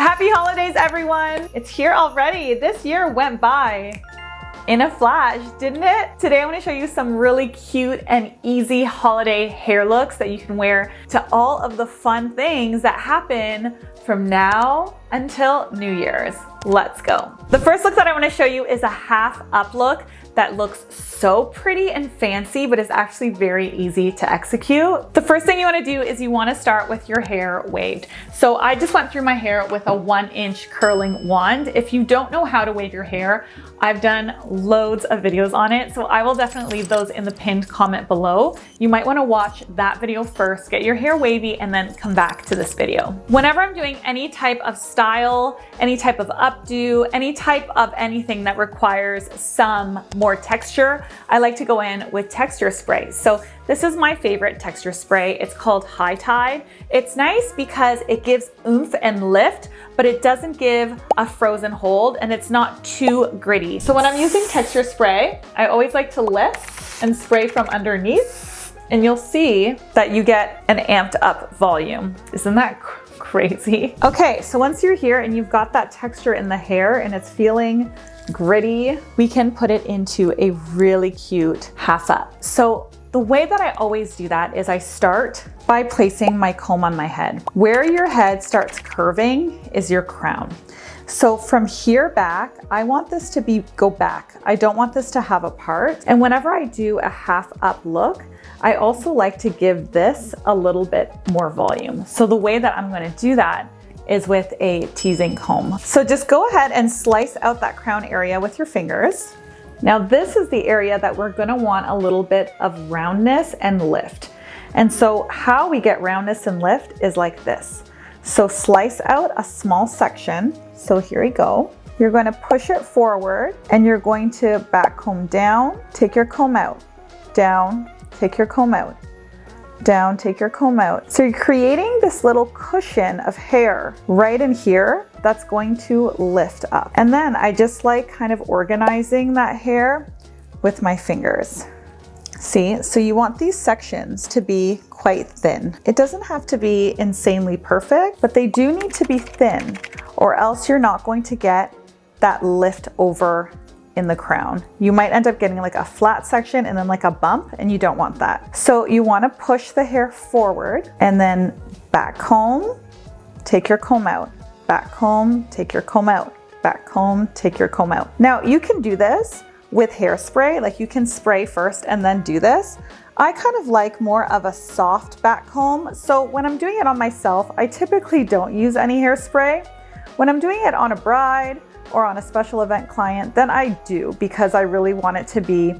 Happy holidays, everyone! It's here already. This year went by in a flash, didn't it? Today I'm going to show you some really cute and easy holiday hair looks that you can wear to all of the fun things that happen from now until New Year's. Let's go. The first look that I want to show you is a half up look that looks so pretty and fancy, but is actually very easy to execute. The first thing you want to do is you want to start with your hair waved. So I just went through my hair with a 1-inch curling wand. If you don't know how to wave your hair, I've done loads of videos on it, so I will definitely leave those in the pinned comment below. You might want to watch that video first, get your hair wavy, and then come back to this video. Whenever I'm doing any type of style, any type of updo, any type of anything that requires some more texture, I like to go in with texture spray. So this is my favorite texture spray. It's called High Tide. It's nice because it gives oomph and lift, but it doesn't give a frozen hold and it's not too gritty. So when I'm using texture spray, I always like to lift and spray from underneath, and you'll see that you get an amped up volume. Isn't that crazy? Okay, so once you're here and you've got that texture in the hair and it's feeling gritty, we can put it into a really cute half up. So the way that I always do that is I start by placing my comb on my head. Where your head starts curving is your crown. So from here back, I want this to go back. I don't want this to have a part. And whenever I do a half up look, I also like to give this a little bit more volume. So the way that I'm going to do that is with a teasing comb. So just go ahead and slice out that crown area with your fingers. Now this is the area that we're going to want a little bit of roundness and lift. And so how we get roundness and lift is like this. So slice out a small section. So here we go. You're going to push it forward and you're going to back comb down, take your comb out, down, take your comb out, down, take your comb out. So you're creating this little cushion of hair right in here that's going to lift up. And then I just like kind of organizing that hair with my fingers. See, so you want these sections to be quite thin. It doesn't have to be insanely perfect, but they do need to be thin, or else you're not going to get that lift over in the crown. You might end up getting like a flat section and then like a bump, and you don't want that. So you want to push the hair forward and then back comb, take your comb out, back comb, take your comb out, back comb, take your comb out. Now you can do this with hairspray, like you can spray first and then do this. I kind of like more of a soft back comb. So when I'm doing it on myself, I typically don't use any hairspray. When I'm doing it on a bride or on a special event client, then I do, because I really want it to be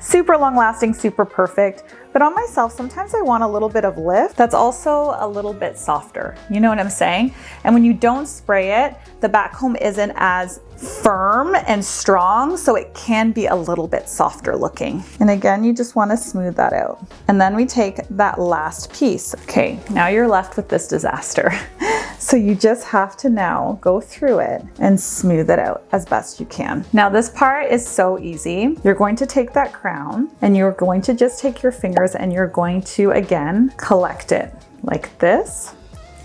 super long lasting, super perfect. But on myself, sometimes I want a little bit of lift that's also a little bit softer. You know what I'm saying? And when you don't spray it, the back comb isn't as firm and strong, so it can be a little bit softer looking. And again, you just want to smooth that out. And then we take that last piece. Okay, now you're left with this disaster. So you just have to now go through it and smooth it out as best you can. Now this part is so easy. You're going to take that crown and you're going to just take your fingers and you're going to, again, collect it like this.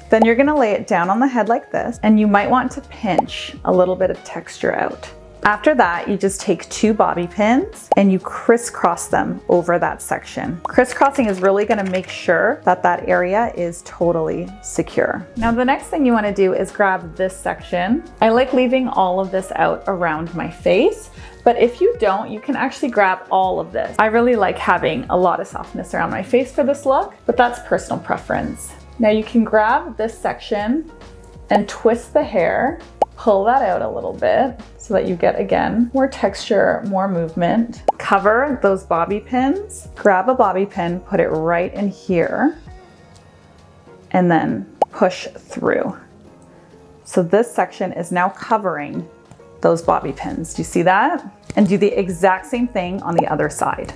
Then you're gonna lay it down on the head like this, and you might want to pinch a little bit of texture out. After that, you just take 2 bobby pins and you crisscross them over that section. Crisscrossing is really gonna make sure that that area is totally secure. Now the next thing you wanna do is grab this section. I like leaving all of this out around my face, but if you don't, you can actually grab all of this. I really like having a lot of softness around my face for this look, but that's personal preference. Now you can grab this section and twist the hair, pull that out a little bit so that you get, again, more texture, more movement. Cover those bobby pins, grab a bobby pin, put it right in here, and then push through. So this section is now covering those bobby pins. Do you see that? And do the exact same thing on the other side.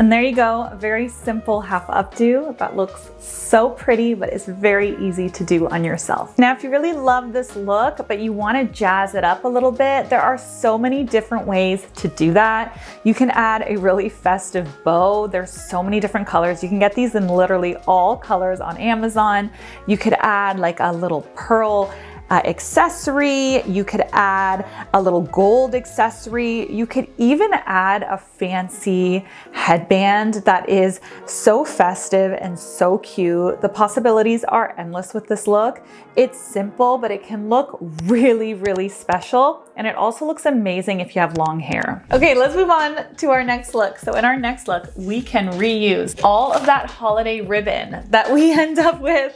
And there you go, a very simple half updo that looks so pretty, but it's very easy to do on yourself. Now, if you really love this look, but you want to jazz it up a little bit, there are so many different ways to do that. You can add a really festive bow. There's so many different colors. You can get these in literally all colors on Amazon. You could add like a little pearl accessory. You could add a little gold accessory. You could even add a fancy headband that is so festive and so cute. The possibilities are endless with this look. It's simple, but it can look really, really special. And it also looks amazing if you have long hair. Okay, let's move on to our next look. So in our next look, we can reuse all of that holiday ribbon that we end up with.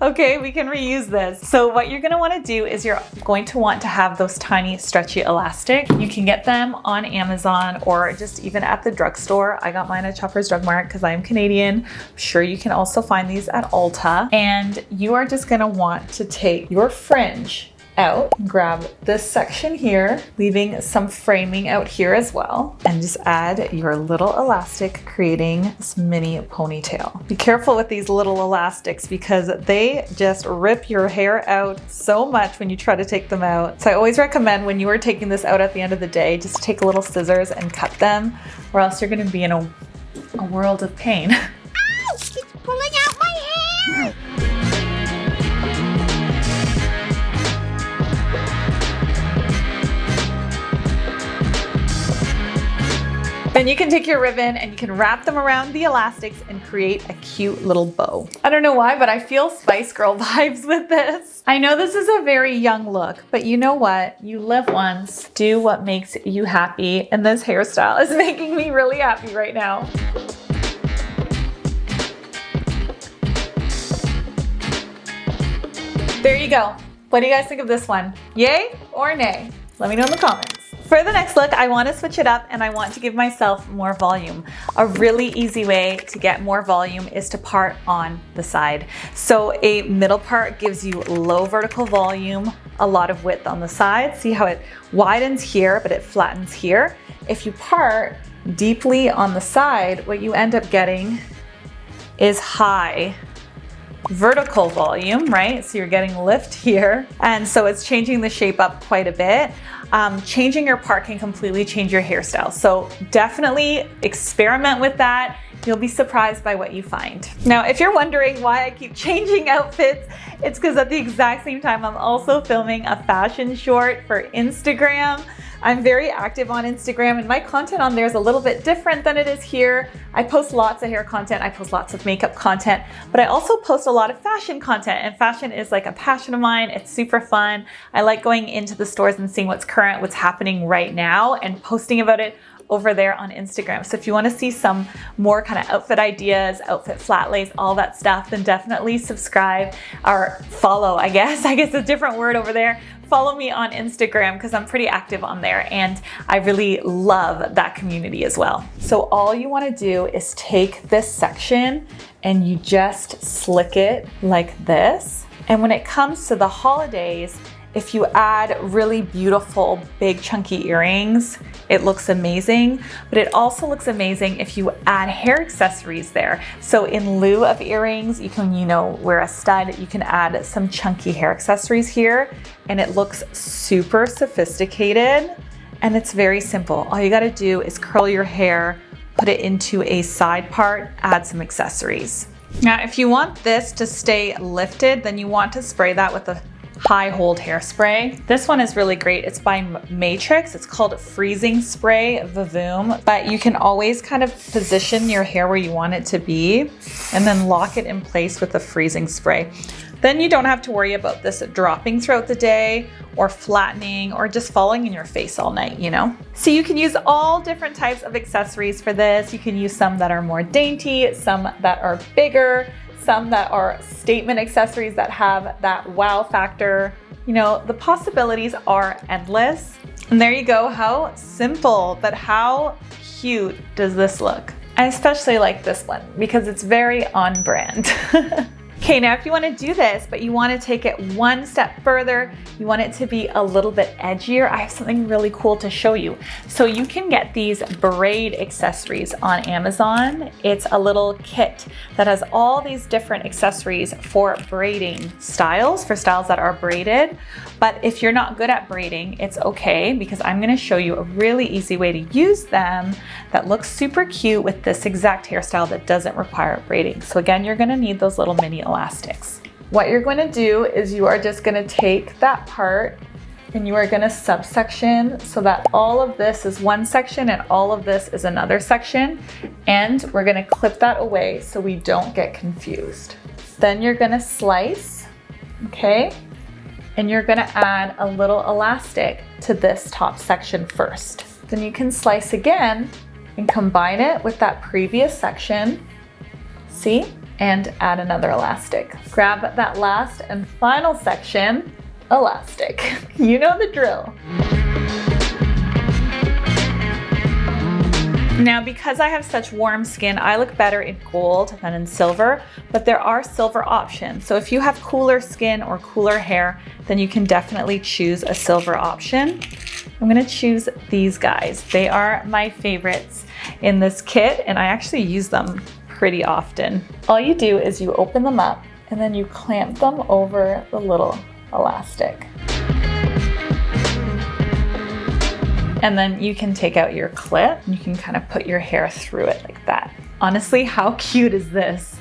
Okay, we can reuse this. So what you're gonna wanna do is you're going to want to have those tiny stretchy elastic. You can get them on Amazon or just even at the drugstore. I got mine at Shoppers Drug Mart because I'm Canadian. I'm sure you can also find these at Ulta. And you are just gonna want to take your fringe out, grab this section here, leaving some framing out here as well, and just add your little elastic, creating this mini ponytail. Be careful with these little elastics because they just rip your hair out so much when you try to take them out. So I always recommend when you are taking this out at the end of the day, just take little scissors and cut them, or else you're gonna be in a world of pain. Ow! It's pulling out my hair! Then you can take your ribbon and you can wrap them around the elastics and create a cute little bow. I don't know why, but I feel Spice Girl vibes with this. I know this is a very young look, but you know what? You live once, do what makes you happy, and this hairstyle is making me really happy right now. There you go. What do you guys think of this one? Yay or nay? Let me know in the comments. For the next look, I want to switch it up and I want to give myself more volume. A really easy way to get more volume is to part on the side. So a middle part gives you low vertical volume, a lot of width on the side. See how it widens here, but it flattens here. If you part deeply on the side, what you end up getting is high vertical volume, right? So you're getting lift here. And so it's changing the shape up quite a bit. Changing your part can completely change your hairstyle. So definitely experiment with that. You'll be surprised by what you find. Now, if you're wondering why I keep changing outfits, it's because at the exact same time, I'm also filming a fashion short for Instagram. I'm very active on Instagram and my content on there is a little bit different than it is here. I post lots of hair content, I post lots of makeup content, but I also post a lot of fashion content, and fashion is like a passion of mine. It's super fun. I like going into the stores and seeing what's current, what's happening right now, and posting about it over there on Instagram. So if you want to see some more kind of outfit ideas, outfit flat lays, all that stuff, then definitely subscribe or follow, I guess a different word over there. Follow me on Instagram because I'm pretty active on there and I really love that community as well. So all you want to do is take this section and you just slick it like this. And when it comes to the holidays, if you add really beautiful, big, chunky earrings, it looks amazing, but it also looks amazing if you add hair accessories there. So in lieu of earrings, you can, wear a stud, you can add some chunky hair accessories here, and it looks super sophisticated, and it's very simple. All you gotta do is curl your hair, put it into a side part, add some accessories. Now, if you want this to stay lifted, then you want to spray that with a high hold hairspray. This one is really great. It's by Matrix. It's called Freezing Spray Vavoom, but you can always kind of position your hair where you want it to be and then lock it in place with the freezing spray. Then you don't have to worry about this dropping throughout the day or flattening or just falling in your face all night, So you can use all different types of accessories for this. You can use some that are more dainty, some that are bigger, some that are statement accessories that have that wow factor. The possibilities are endless. And there you go, how simple, but how cute does this look? I especially like this one because it's very on brand. Okay, now if you want to do this, but you want to take it one step further, you want it to be a little bit edgier, I have something really cool to show you. So you can get these braid accessories on Amazon. It's a little kit that has all these different accessories for braiding styles, for styles that are braided. But if you're not good at braiding, it's okay, because I'm going to show you a really easy way to use them that looks super cute with this exact hairstyle that doesn't require braiding. So again, you're going to need those little mini elastics. What you're going to do is you are just going to take that part and you are going to subsection so that all of this is one section and all of this is another section. And we're going to clip that away so we don't get confused. Then you're going to slice, okay? And you're going to add a little elastic to this top section first. Then you can slice again and combine it with that previous section. See? And add another elastic. Grab that last and final section, elastic. You know the drill. Now, because I have such warm skin, I look better in gold than in silver, but there are silver options. So if you have cooler skin or cooler hair, then you can definitely choose a silver option. I'm gonna choose these guys. They are my favorites in this kit, and I actually use them pretty often. All you do is you open them up and then you clamp them over the little elastic. And then you can take out your clip and you can kind of put your hair through it like that. Honestly, how cute is this?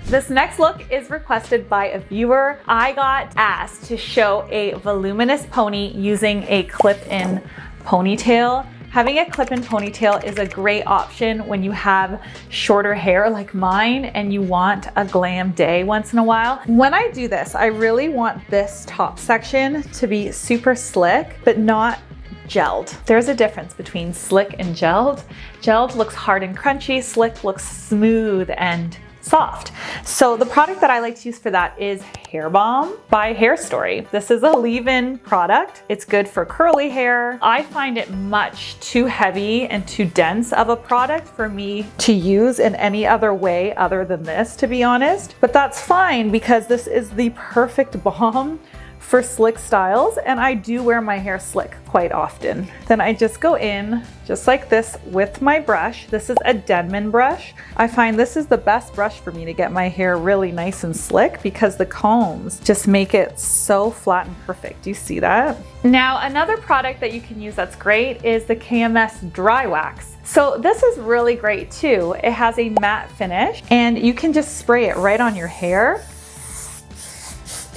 This next look is requested by a viewer. I got asked to show a voluminous pony using a clip-in ponytail. Having a clip-in ponytail is a great option when you have shorter hair like mine and you want a glam day once in a while. When I do this, I really want this top section to be super slick, but not gelled. There's a difference between slick and gelled. Gelled looks hard and crunchy, slick looks smooth and soft. So the product that I like to use for that is Hair Balm by Hair Story. This is a leave-in product. It's good for curly hair. I find it much too heavy and too dense of a product for me to use in any other way other than this, to be honest. But that's fine because this is the perfect balm for slick styles, and I do wear my hair slick quite often. Then I just go in just like this with my brush. This is a Denman brush. I find this is the best brush for me to get my hair really nice and slick because the combs just make it so flat and perfect. Do you see that? Now, another product that you can use that's great is the KMS Dry Wax. So this is really great too. It has a matte finish and you can just spray it right on your hair.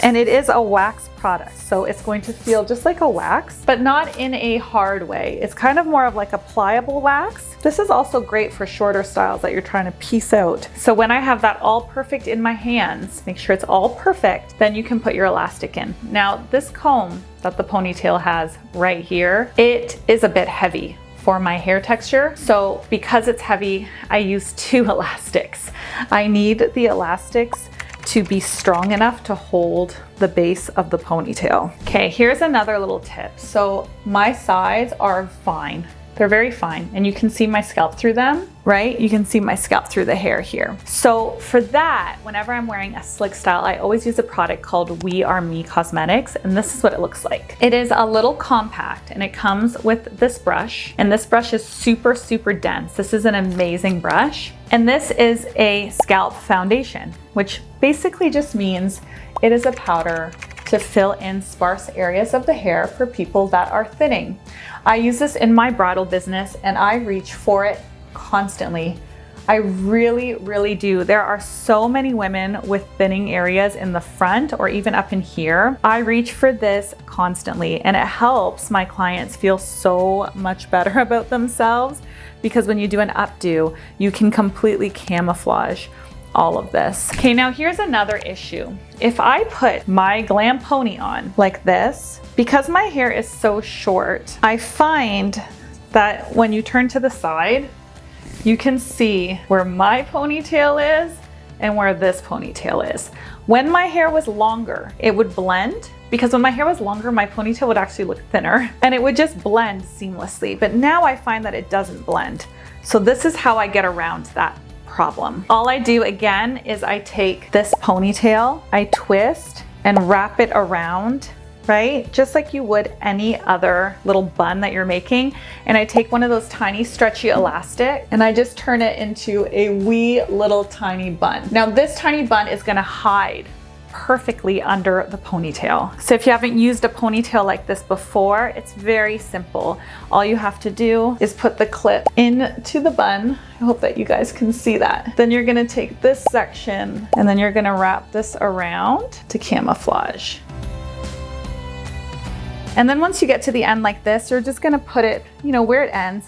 And it is a wax product, so it's going to feel just like a wax, but not in a hard way. It's kind of more of like a pliable wax. This is also great for shorter styles that you're trying to piece out. So when I have that all perfect in my hands, make sure it's all perfect, then you can put your elastic in. Now, this comb that the ponytail has right here, it is a bit heavy for my hair texture. So because it's heavy, I use 2 elastics. I need the elastics to be strong enough to hold the base of the ponytail. Okay, here's another little tip. So my sides are fine. They're very fine, and you can see my scalp through them, right? You can see my scalp through the hair here. So for that, whenever I'm wearing a slick style, I always use a product called We Are Me Cosmetics, and this is what it looks like. It is a little compact, and it comes with this brush, and this brush is super, super dense. This is an amazing brush. And this is a scalp foundation, which basically just means it is a powder to fill in sparse areas of the hair for people that are thinning. I use this in my bridal business and I reach for it constantly. I really, really do. There are so many women with thinning areas in the front or even up in here. I reach for this constantly and it helps my clients feel so much better about themselves because when you do an updo, you can completely camouflage all of this. Okay, now here's another issue. If I put my glam pony on like this, because my hair is so short, I find that when you turn to the side, you can see where my ponytail is and where this ponytail is. When my hair was longer, it would blend, because when my hair was longer, my ponytail would actually look thinner and it would just blend seamlessly. But now I find that it doesn't blend. So this is how I get around that problem. All I do again is I take this ponytail, I twist and wrap it around, right? Just like you would any other little bun that you're making. And I take one of those tiny stretchy elastic and I just turn it into a wee little tiny bun. Now this tiny bun is gonna hide perfectly under the ponytail. So if you haven't used a ponytail like this before, it's very simple. All you have to do is put the clip into the bun. I hope that you guys can see that. Then you're gonna take this section and then you're gonna wrap this around to camouflage. And then once you get to the end like this, you're just gonna put it, where it ends.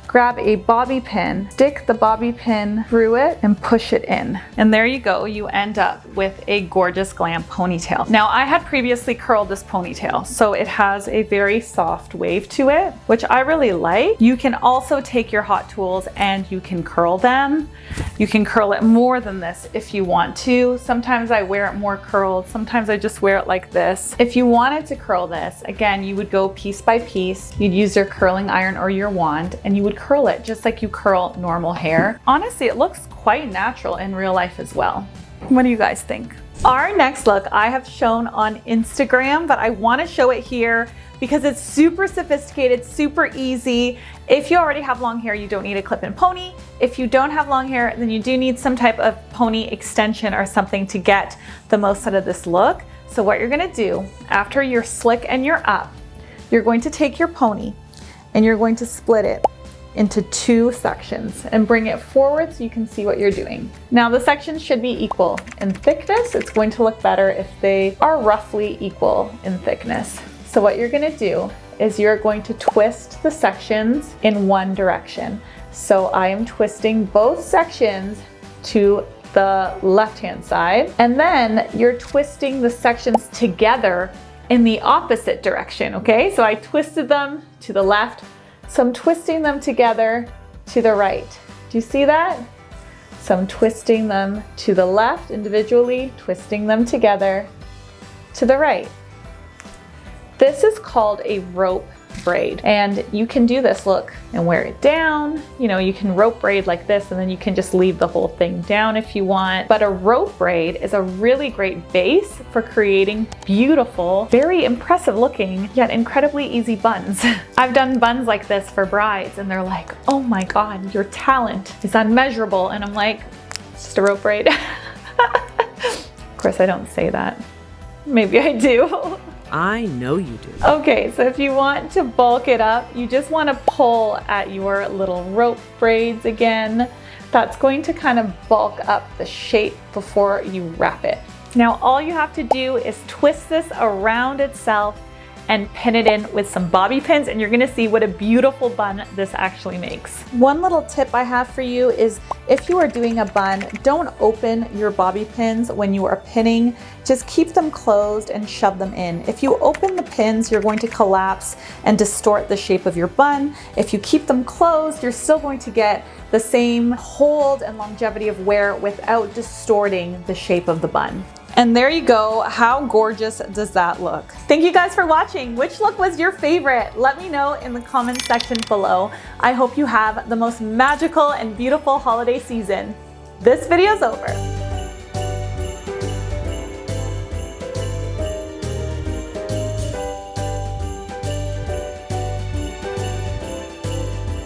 Grab a bobby pin, stick the bobby pin through it and push it in. And there you go, you end up with a gorgeous glam ponytail. Now I had previously curled this ponytail, so it has a very soft wave to it, which I really like. You can also take your hot tools and you can curl them. You can curl it more than this if you want to. Sometimes I wear it more curled, sometimes I just wear it like this. If you wanted to curl this, again, you would go piece by piece. You'd use your curling iron or your wand and you would curl it just like you curl normal hair. Honestly, it looks quite natural in real life as well. What do you guys think? Our next look I have shown on Instagram, but I want to show it here because it's super sophisticated, super easy. If you already have long hair, you don't need a clip and pony. If you don't have long hair, then you do need some type of pony extension or something to get the most out of this look. So what you're gonna do, after you're slick and you're up, you're going to take your pony and you're going to split it into 2 sections and bring it forward so you can see what you're doing. Now the sections should be equal in thickness. It's going to look better if they are roughly equal in thickness. So what you're gonna do is you're going to twist the sections in one direction. So I am twisting both sections to the left-hand side, and then you're twisting the sections together in the opposite direction, okay? So I twisted them to the left, so I'm twisting them together to the right. Do you see that? So I'm twisting them to the left individually, twisting them together to the right. This is called a rope braid, and you can do this, look, and wear it down. You can rope braid like this and then you can just leave the whole thing down if you want. But a rope braid is a really great base for creating beautiful, very impressive looking, yet incredibly easy buns. I've done buns like this for brides and they're like, oh my God, your talent is unmeasurable. And I'm like, it's just a rope braid. Of course, I don't say that. Maybe I do. I know you do. Okay, so if you want to bulk it up, you just want to pull at your little rope braids again. That's going to kind of bulk up the shape before you wrap it. Now all you have to do is twist this around itself and pin it in with some bobby pins, and you're gonna see what a beautiful bun this actually makes. One little tip I have for you is if you are doing a bun, don't open your bobby pins when you are pinning. Just keep them closed and shove them in. If you open the pins, you're going to collapse and distort the shape of your bun. If you keep them closed, you're still going to get the same hold and longevity of wear without distorting the shape of the bun. And there you go. How gorgeous does that look? Thank you guys for watching. Which look was your favorite? Let me know in the comments section below. I hope you have the most magical and beautiful holiday season. This video's over.